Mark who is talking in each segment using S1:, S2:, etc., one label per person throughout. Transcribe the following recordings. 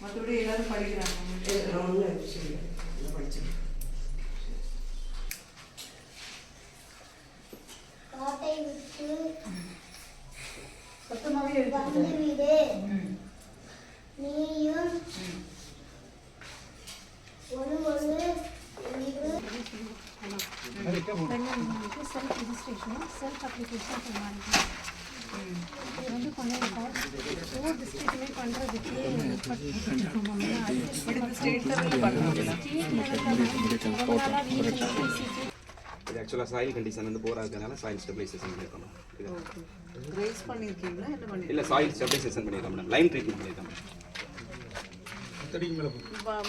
S1: மற்றபடி எல்லாரும் படிக்கிறாங்க. சத்தமாவே நீயும்
S2: செல்ஃப் ரிஜிஸ்ட்ரேஷன் செல்ஃப் அப்ளிகேஷன் பண்ணுவாங்க. இது வந்து கொஞ்சம் ஒவ்வொரு டிஸ்ட்ரிக்ட்லேயே பண்ணுறதுக்கு
S1: ஸ்டேட் லெவலில் பண்ணுறாங்க.
S3: இது ஆக்சுவலாக சாயில் கண்டிஷன் வந்து போராக இருக்கிறதுனால சாயில் ஸ்டெபிலைசேஷன் பண்ணியிருக்கோம்.
S1: கிரேஸ் பண்ணியிருக்கீங்களா என்ன பண்ணி?
S3: இல்லை, சாயில் ஸ்டெபிலைசேஷன் பண்ணியிருக்கோம் மேடம். லைன் ட்ரீட்மெண்ட் பண்ணியிருக்கோம் மேடம்.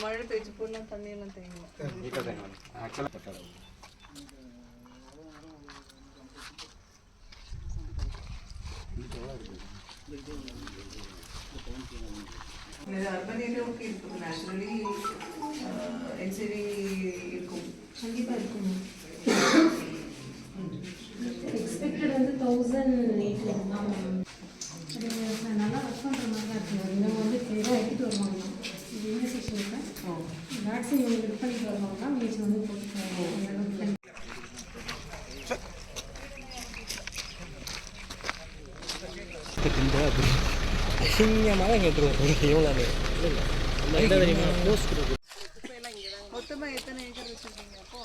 S1: மழை பெய்ச்சு போடலாம், தண்ணியெல்லாம் தேங்கலாம்.
S3: நீட்டாக தேங்க மேடம். ஆக்சுவலாக பட்டாது.
S1: அர்பன் ஏரியாவுக்கு இருக்குது. நேச்சுரலி என்சிவி இருக்கும்,
S2: கண்டிப்பாக இருக்கும். எக்ஸ்பெக்டட் வந்து 1008 அது நல்லா ஒர்க் பண்ணுற மாதிரி தான் இருக்குது. இந்த வந்து கிளியராக எடுத்துகிட்டு வருவாங்க. இது இந்த செக்ஷனில் வேக்சின் வந்து இது பண்ணிட்டு வருவாங்க. மீச்சு வந்து போட்டு
S1: மொத்தமாக எத்தனை ஏக்கர் வச்சுருக்கீங்க? அப்போ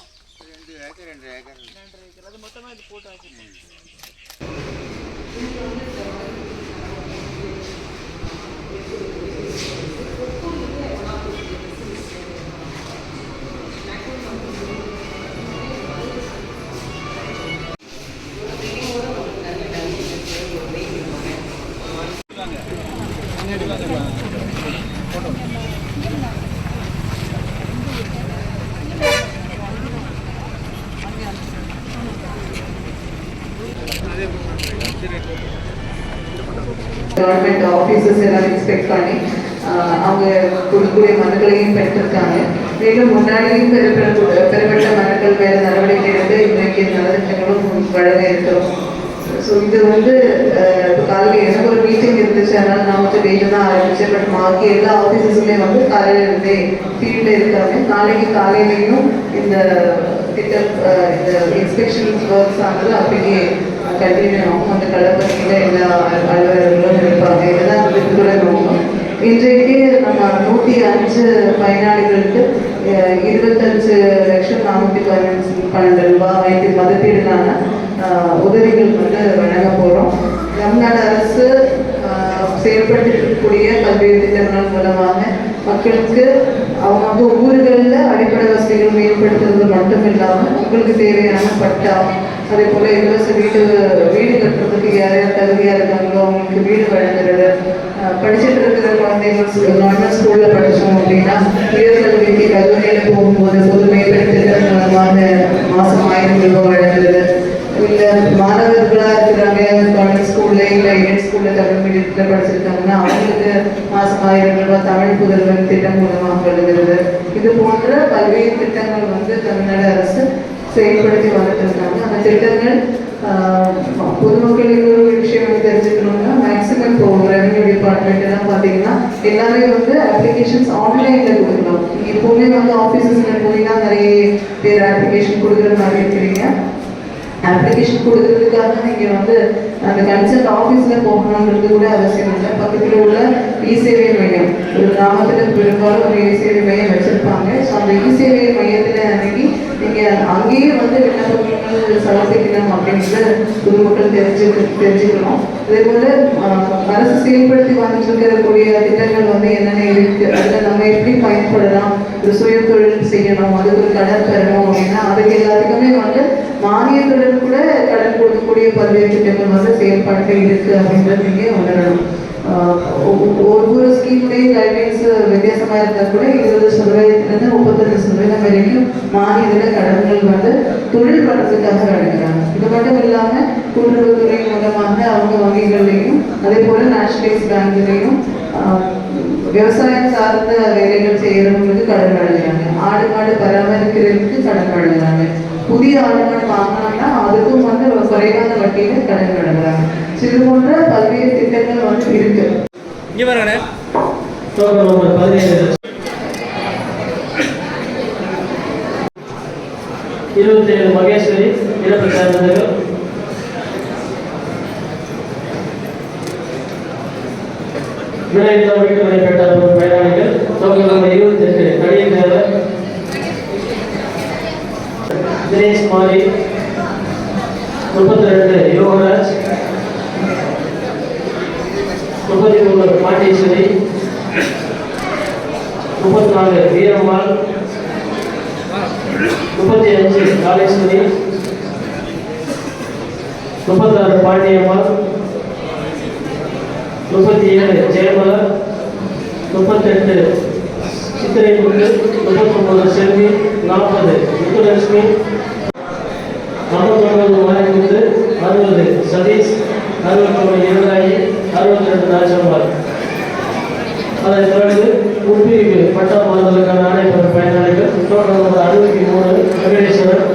S4: 2 ஏக்கர் 2 ஏக்கர்
S1: அது மொத்தமாக இது போட்டு ஆச்சு.
S5: கவர்மெண்ட் ஆஃபீஸர்ஸ் எல்லாம் எக்ஸ்பெக்ட் பண்ணி அவங்க கொடுக்கக்கூடிய மனுக்களையும் பெற்றிருக்காங்க. மேலும் முன்னாடியும் பெறப்பட்ட மனுக்கள் மேல நடவடிக்கை எடுத்து இன்றைக்கு நலத்திட்டங்களும் வழங்க இருக்கிறோம். ஸோ இது வந்து இப்போ காலையில் எனக்கு ஒரு மீட்டிங் இருந்துச்சு, அதனால நான் வந்து டெய்லி தான் ஆரம்பிச்சேன். பட் பாக்கி எல்லா ஆஃபீஸர்ஸுமே வந்து காலையில் இருந்தே ஃபீல்டில் இருக்காங்க. நாளைக்கு காலையிலையும் இந்த திட்டம் இந்த இன்ஸ்பெக்ஷன்ஸ் ஒர்க்ஸ் ஆனது அப்படியே கண்டினியூ ஆகும். அந்த களப்பணியில் எல்லா அலுவலர்களும் இருப்பாங்க. இதுதான் விருதுல நோக்கம். இன்றைக்கு நம்ம 105 பயனாளிகளுக்கு 25,412 ரூபாய் மதிப்பீடுக்கான உதவிகள் வந்து வழங்க போகிறோம். தமிழ்நாடு அரசு செயல்படுத்தக்கூடிய பல்வேறு திட்டங்கள் மூலமாக மக்களுக்கு அவங்க ஊர்களில் அடிப்படை வசதிகள் மேம்படுத்துறது மட்டும் இல்லாமல் உங்களுக்கு தேவையான பட்டா, அதே போல் இலவச வீடு கட்டுறதுக்கு யார் யார் தகுதியாக இருக்காங்களோ அவங்களுக்கு வீடு வழங்குறது, படிச்சுட்டு இருக்கிற குழந்தைகள் கவர்மெண்ட் ஸ்கூலில் படித்தோம் அப்படின்னா உயர்கல்விக்கு கல்லூரியில் போகும்போது பொது மேம்படுத்த திட்டம் மூலமாக மாதம் 1000 ரூபாய் வழங்குறது, இல்லை மாணவர்களாக இருக்கிறாங்க கவர்மெண்ட் ஸ்கூலில் இல்லை எய்டட் ஸ்கூலில் தமிழ் மீடியத்தில் படிச்சிருக்காங்கன்னா அவங்களுக்கு மாதம் 1000 ரூபாய் தமிழ் புதல்வன் திட்டம் மூலமாக வழங்குறது. இது போன்ற பல்வேறு திட்டங்கள் வந்து தமிழ்நாடு அரசு செயல்படுத்தி வந்துட்டு இருக்காங்க. அந்த திட்டங்கள் பொதுமக்களுக்கு ஒரு விஷயம் வந்து தெரிஞ்சுக்கணும்னா மேக்ஸிமம் இப்போ ரெவன்யூ டிபார்ட்மெண்ட் எல்லாம் பார்த்தீங்கன்னா எல்லாமே வந்து அப்ளிகேஷன்ஸ் ஆன்லைனில் கொடுக்கலாம். எப்போவுமே வந்து ஆஃபீஸஸில் போய் தான் நிறைய பேர் அப்ளிகேஷன் கொடுக்குற மாதிரி இருக்கிறீங்க. அப்ளிகேஷன் கொடுக்கறதுக்காக நீங்கள் வந்து அந்த கன்சர்ட் ஆஃபீஸில் போகணுன்றது கூட அவசியம் இல்லை. பக்கத்தில் உள்ள இ-சேவை மையம், ஒரு கிராமத்தில் பெரும்பாலும் ஒரு இ-சேவை மையம் வச்சுருப்பாங்க. ஸோ அந்த இ-சேவை மையத்தில் அன்னைக்கு நீங்கள் அங்கேயே வந்து விண்ணப்பங்கள் சமர்ப்பிக்கணும் அப்படிங்கிறத பொதுமக்கள் தெரிஞ்சுக்கணும். அதே போல் அரசு செயல்படுத்தி வந்துட்டு இருக்கக்கூடிய திட்டங்கள் வந்து என்னென்ன இருக்குது, அதில் நம்ம எப்படி பயன்படலாம், ஒரு சுய தொழில் செய்யணும், அதுக்கு ஒரு கடன் பெறணும் அப்படின்னா அதுக்கு எல்லாத்துக்குமே வந்து மானியத்துடன் கூட கடன் கொடுக்கக்கூடிய பல்வேறு திட்டங்கள் வந்து செயல்பாட்டில் இருக்குது அப்படின்றது நீங்கள் உணரணும். ஒவ்வொரு ஸ்கீமுடைய கைட்லைன்ஸ் வித்தியாசமாக இருந்தால் கூட 20% 35% வரைக்கும் மானியத்துல கடன்கள் வந்து தொழில் பண்ணுறதுக்காக வழங்குறாங்க. இது மட்டும் இல்லாமல் கூட்டுறவுத்துறை மூலமாக அவங்க வங்கிகள்லையும் அதே போல நேஷனலைஸ் பேங்க்லையும் விவசாயம் சார்ந்த வேலைகள் செய்யறவங்களுக்கு கடன் வழங்குறாங்க. ஆடு மாடு பராமரிக்கிறதுக்கு கடன் வழங்குறாங்க. புதிய ஆடு மாடு வாங்கினாங்கன்னா அதுக்கும் வந்து குறைவான வட்டியில கடன் வழங்குறாங்க. இது போன்ற பல்வேறு திட்டங்கள் வந்து இருக்கு.
S6: இங்கே பாருங்க
S7: நம்பர் 17 27 மகேஸ்வரி இறப்பு சார்ந்தது. விலையில்லா வீட்டு மனை பெற்ற பயனாளிகள் டோக்கன் நம்பர் 28 கடியத்தேவர் தினேஷ் மாரி 32 யோகராஜ் 33 பாட்டீஸ்வரி 34 வீரம்மாள் 35 காளேஸ்வரி 36 பாண்டியம்மாள் 37 ஜெயமலர் 38 சித்திரைமுத்து 39 செல்வி 40 முத்துலட்சுமி 49 மாரிமுத்து 60 சதீஷ் 61 யுவராயி 62 ராஜம்மாள். அதைத் தொடர்ந்து உட்பிரிவு பட்டா மாறுதலுக்கான ஆணைப்பெற்ற பயனாளிகள் டோட்டல் நம்பர் 63 வெங்கடேஸ்வரர்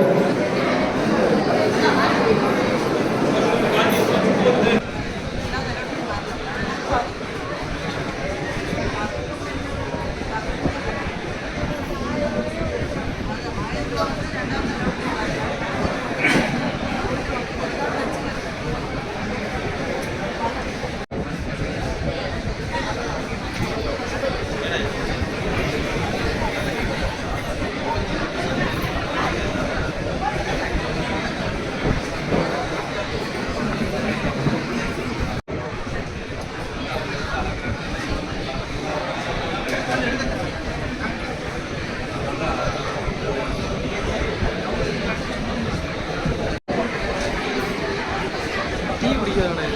S6: டீ குடிக்கிறதானே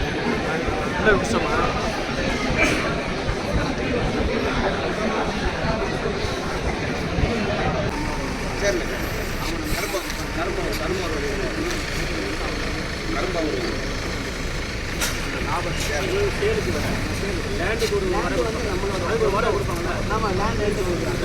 S6: நல்லா குடிச்சோமா லேண்டு ஒரு வாரம் கொடுப்பாங்களா? ஆமாம், லேண்ட் எடுத்து கொடுக்குறாங்க.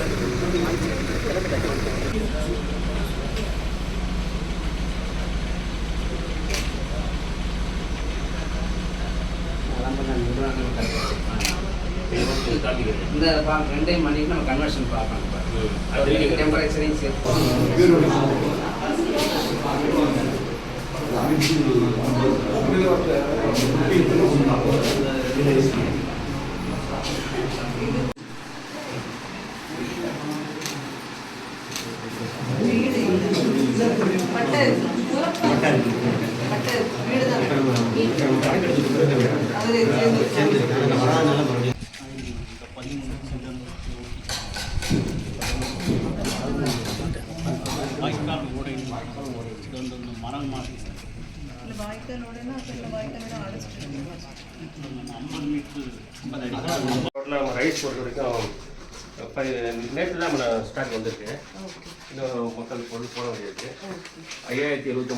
S8: இந்த ரெண்டையும் பண்ணிட்டு நம்ம கன்வர்ஷன் பார்க்கணும். டெம்பரேச்சரையும் சேர்த்து
S9: ரைஸ் பொறுத்த வரைக்கும் நேற்று தான் நம்ம ஸ்டாக் வந்திருக்கு. இன்னும் மக்கள் பொருள் போட வேண்டியிருக்கு. 5079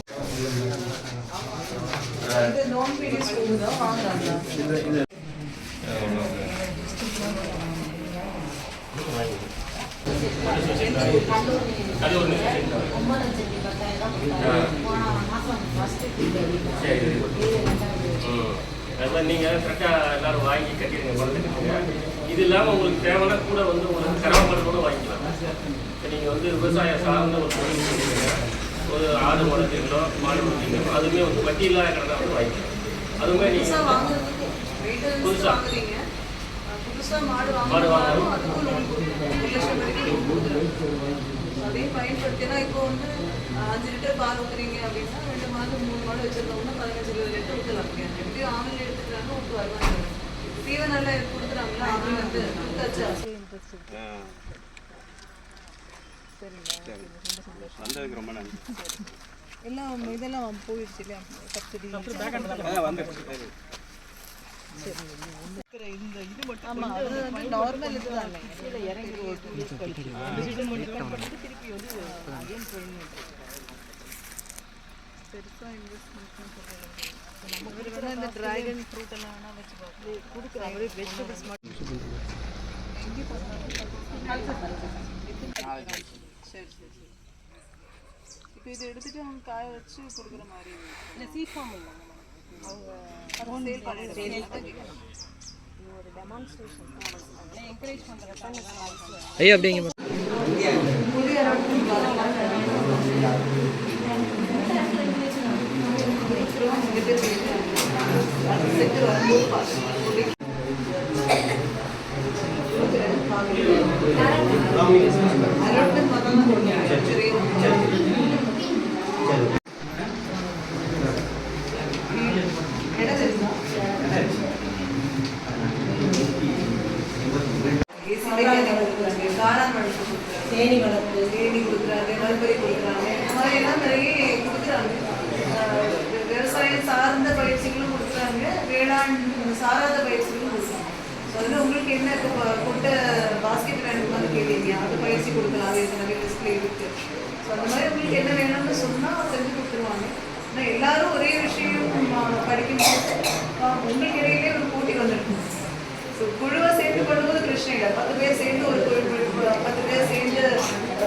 S9: அது ஒரு சரி. அதெல்லாம் நீங்கள் கரெக்டாக எல்லோரும் வாங்கி கட்டிடுங்க, வளர்த்துக்கிட்டுங்க. இது இல்லாமல் உங்களுக்கு தேவைன்னா கூட வந்து உங்களுக்கு சிரமப்பட்டு கூட வாங்கிக்கலாம். நீங்கள் வந்து விவசாயம் சார்ந்த ஒரு தொழில் செஞ்சீங்க, ஒரு ஆடு வளர்த்தீங்களோ மாடு வளர்த்தீங்களோ அதுவுமே வந்து வட்டி இல்லாத கடனை வந்து வாங்கிக்கலாம். அதுவுமே நீங்கள் புதுசாக மாடு வாங்கணும்
S1: அதையும் பயன்படுத்தினா இப்போ வந்து 5 லிட்டர் பால் ஊற்றுறீங்க அப்படின்னா 2 மாதம் 3 மாடு வச்சிருந்தோம்னா 15-20 லிட்டர் ஊற்றலாம். எப்படியும் ஆன்லைன் எடுத்துக்கிறாங்க, ஊற்று வருவாங்க. தீவனம் நல்லா கொடுக்குறாங்களா? அவங்க வந்து கொடுத்தாச்சா?
S3: வந்ததுக்கு ரொம்ப நன்றி.
S1: எல்லாம் இதெல்லாம் போயிடுச்சு இல்லையா? சப்சிடி
S3: வந்துடுச்சு.
S6: இந்த இது மட்டும்
S1: ஆமா அது வந்து நார்மல் இதுதானே
S6: கீழே இறங்கி ஒரு 2 days கழிச்சு இது மட்டும் பண்ணிட்டு திருப்பி வந்து அகைன் ட்ரைனிங்
S1: பெருசா இன்வெஸ்ட்மென்ட் சொல்றாங்க நமக்கு வந்து இந்த டிராகன் ஃப்ரூட் எல்லாம் வேணா வச்சு பார்க்கலாம்
S6: கொடுக்குறாங்க வெஜிடபிள்ஸ் மட்டும்
S1: சரி சரி சரி இப்போ இதை எடுத்துட்டு அவங்க காய வச்சு கொடுக்குற மாதிரி
S2: இல்லை சீட் ஃபார்ம் இல்லை அவங்க
S1: சேல் பண்ணிடுறேன்
S2: ஒரு டெமான்ஸ்ட்ரேஷன் என்கரேஜ் பண்ணுறதுக்காக
S6: ஐயா அப்படிங்க
S2: தேனி வளர்ப்பு
S1: தேனி கொடுக்குறாங்க மல்பரி கொடுக்குறாங்க இந்த மாதிரி எல்லாம் நிறைய கொடுக்குறாங்க விவசாயம் சார்ந்த பயிற்சிகளும் கொடுக்குறாங்க வேளாண் சாராத பயிற்சிகளும் கொடுக்குறாங்க ஸோ அதில் உங்களுக்கு என்ன இப்போ கொட்டை பாஸ்கெட் வேணுமான்னு கேட்டீங்க அது பயிற்சி கொடுக்கலாம் அது நிறைய லிஸ்ட்ல இருக்கு ஸோ அந்த மாதிரி உங்களுக்கு என்ன வேணும்னு சொன்னால் செஞ்சு கொடுத்துருவாங்க ஆனால் எல்லாரும் ஒரே விஷயம் படிக்கும்போது உங்களுக்கு இடையிலே ஒரு போட்டி வந்துருக்கும் ஸோ குழுவை சேர்ந்து பண்ணும்போது பிரச்சனை இல்லை 10 பேர் சேர்ந்து ஒரு குழு 10 பேர் சேர்ந்து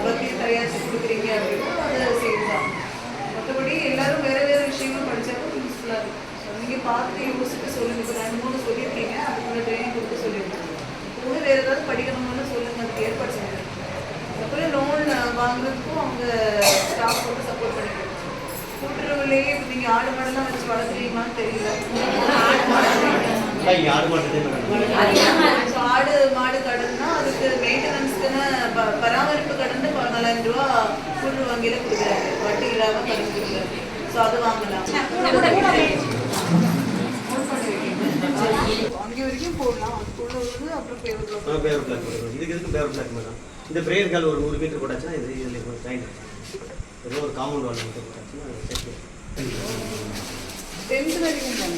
S1: பக்தியை தயாரித்து கொடுக்குறீங்க அப்படின்னா அது சேர்ந்தான் மற்றபடி எல்லாரும் வேறு வேறு விஷயங்களும் படித்தாலும் யூஸ்ஃபுல்லாக இருக்கும் ஸோ நீங்கள் பார்த்து யோசிச்சுட்டு சொல்லுங்கள் இப்போ 2-3 சொல்லியிருக்கீங்க அதுக்குள்ள ட்ரைனிங் கொடுத்து சொல்லியிருக்கேன் இப்போ வேறு ஏதாவது படிக்கணும்னு சொல்லுங்கள் அதுக்கு ஏற்பாடு செஞ்சுருக்கேன் அப்புறம் லோன் வாங்குறதுக்கும் அவங்க ஸ்டாஃப் போட்டு சப்போர்ட் பண்ணிடுறாங்க கூட்டுறவுலேயே இப்போ நீங்கள் ஆடு மாடெல்லாம் வச்சு வளர்க்குறீங்களான்னு தெரியல ஆடு மாடு கடன்னா அதுக்கு மெயின்டெனன்ஸ்க்குன்னு பராமரிப்பு கடந்து 14,000 ரூபா கூட்டுறவு வங்கியில கொடுக்குறாங்க வட்டி இல்லாமல் கடன் கொடுக்குறாங்க ஸோ அது வாங்கலாம் அங்கே வரைக்கும் போடலாம் அதுக்குள்ள வந்து அப்புறம்
S10: பேவர் பிளாக் இதுக்கு எதுக்கு பேவர் பிளாக் மேடம் இந்த பிரேயர் கால் ஒரு 100 மீட்டர் போட்டாச்சுன்னா இது இதில் ட்ரைன் ஏதோ ஒரு காம்பவுண்ட் வால் மட்டும் போட்டாச்சுன்னா செட்
S1: 10th வரைக்கும் தானே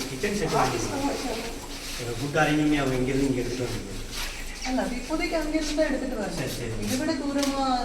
S10: கிச்சன் செட் ஃபுட் அரேஞ்சுமே அவங்க இங்கேருந்து இங்கே எடுத்துகிட்டு வந்தீங்க
S1: அல்ல இப்போதைக்கு அங்கேருந்து தான் எடுத்துட்டு வரேன்
S10: சரி சரி
S1: இதை விட தூரமாக